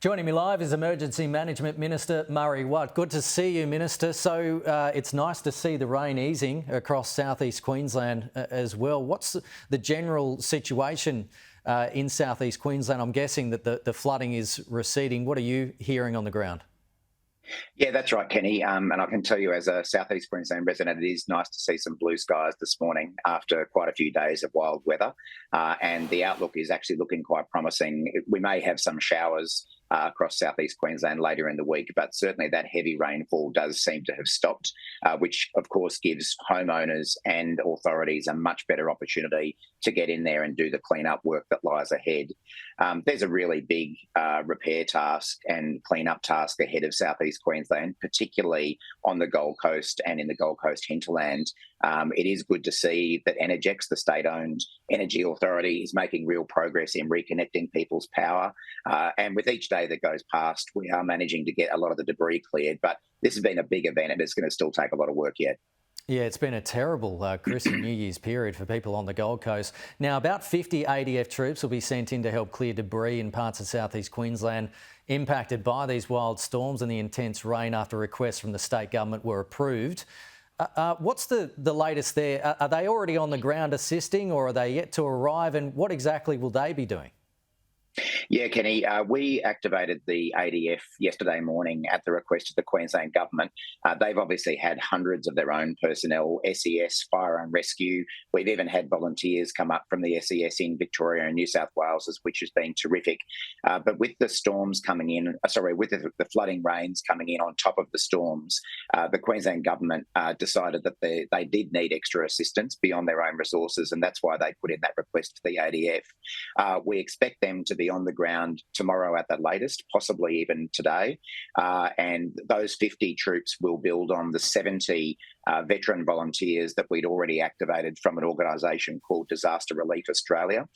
Joining me live is Emergency Management Minister Murray Watt. Good to see you, Minister. So it's nice to see the rain easing across southeast Queensland as well. What's the general situation in southeast Queensland? I'm guessing that the flooding is receding. What are you hearing on the ground? Yeah, that's right, Kenny. And I can tell you, as a Southeast Queensland resident, it is nice to see some blue skies this morning after quite a few days of wild weather. And the outlook is actually looking quite promising. We may have some showers across Southeast Queensland later in the week, but certainly that heavy rainfall does seem to have stopped, which of course gives homeowners and authorities a much better opportunity to get in there and do the clean-up work that lies ahead. There's a really big repair task and clean-up task ahead of Southeast Queensland, particularly on the Gold Coast and in the Gold Coast hinterland. It is good to see that Energex, the state-owned energy authority, is making real progress in reconnecting people's power. And with each day that goes past, we are managing to get a lot of the debris cleared. But this has been a big event and it's going to still take a lot of work yet. Yeah, it's been a terrible Christmas New Year's period for people on the Gold Coast. Now, about 50 ADF troops will be sent in to help clear debris in parts of southeast Queensland impacted by these wild storms and the intense rain after requests from the state government were approved. What's the latest there? Are they already on the ground assisting or are they yet to arrive? And what exactly will they be doing? Yeah, Kenny, we activated the ADF yesterday morning at the request of the Queensland Government. They've obviously had hundreds of their own personnel, SES, Fire and Rescue. We've even had volunteers come up from the SES in Victoria and New South Wales, which has been terrific. But with the storms coming in, with the flooding rains coming in on top of the storms, the Queensland Government decided that they did need extra assistance beyond their own resources, and that's why they put in that request to the ADF. We expect them to be on the ground tomorrow at the latest, possibly even today. And those 50 troops will build on the 70 veteran volunteers that we'd already activated from an organisation called Disaster Relief Australia.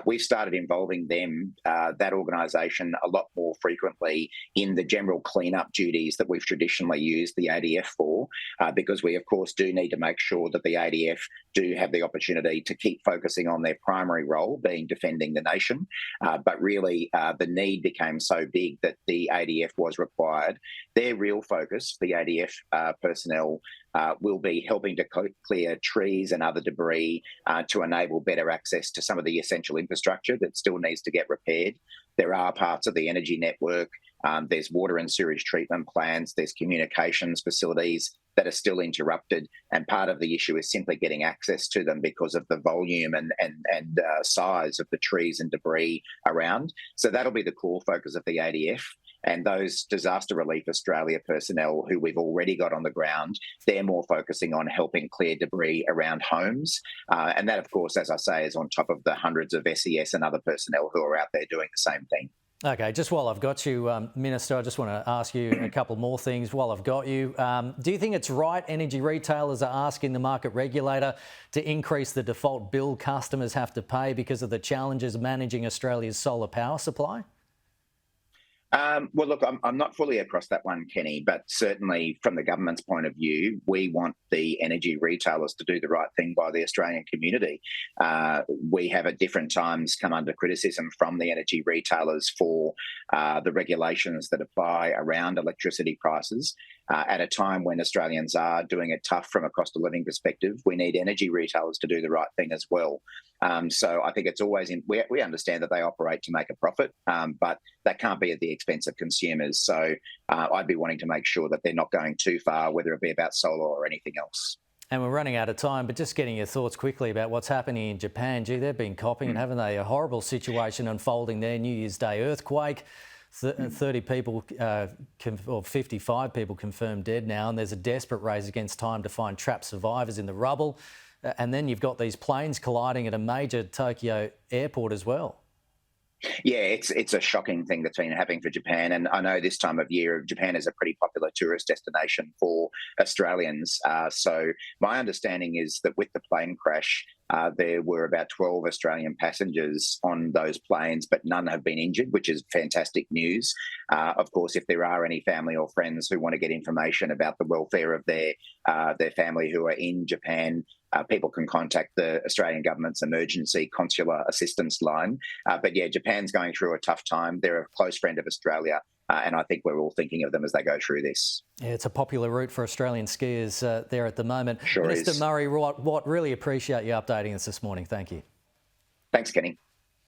We've started involving them, that organisation, a lot more frequently in the general clean-up duties that we've traditionally used the ADF for, because we, of course, do need to make sure that the ADF do have the opportunity to keep focusing on their primary role, being defending the nation. But really, the need became so big that the ADF was required. Their real focus, the ADF personnel, will be helping to clear trees and other debris to enable better access to some of the essential infrastructure that still needs to get repaired. There are parts of the energy network, there's water and sewage treatment plants, there's communications facilities that are still interrupted, and part of the issue is simply getting access to them because of the volume and size of the trees and debris around. So that'll be the core focus of the ADF. And those Disaster Relief Australia personnel who we've already got on the ground, they're more focusing on helping clear debris around homes. And that, of course, as I say, is on top of the hundreds of SES and other personnel who are out there doing the same thing. Okay, just while I've got you, Minister, I just want to ask you a couple more things while I've got you. Do you think it's right energy retailers are asking the market regulator to increase the default bill customers have to pay because of the challenges managing Australia's solar power supply? Well, look, I'm not fully across that one, Kenny, but certainly from the government's point of view, we want the energy retailers to do the right thing by the Australian community. We have at different times come under criticism from the energy retailers for the regulations that apply around electricity prices. At a time when Australians are doing it tough from a cost of living perspective, we need energy retailers to do the right thing as well. So I think it's always we understand that they operate to make a profit, but that can't be at the expense of consumers. So I'd be wanting to make sure that they're not going too far, whether it be about solar or anything else. And we're running out of time, but just getting your thoughts quickly about what's happening in Japan. Gee, they've been copying it, haven't they? A horrible situation unfolding there. New Year's Day earthquake. 30 people or 55 people confirmed dead now, and there's a desperate race against time to find trapped survivors in the rubble. And then you've got these planes colliding at a major Tokyo airport as well. Yeah, it's a shocking thing that's been happening for Japan. And I know this time of year, Japan is a pretty popular tourist destination for Australians. So my understanding is that with the plane crash, There were about 12 Australian passengers on those planes, but none have been injured, which is fantastic news. Of course, if there are any family or friends who want to get information about the welfare of their family who are in Japan, people can contact the Australian government's emergency consular assistance line. But yeah, Japan's going through a tough time. They're a close friend of Australia. And I think we're all thinking of them as they go through this. Yeah, it's a popular route for Australian skiers there at the moment. Sure Minister is. Murray Watt, really appreciate you updating us this morning. Thank you. Thanks, Kenny.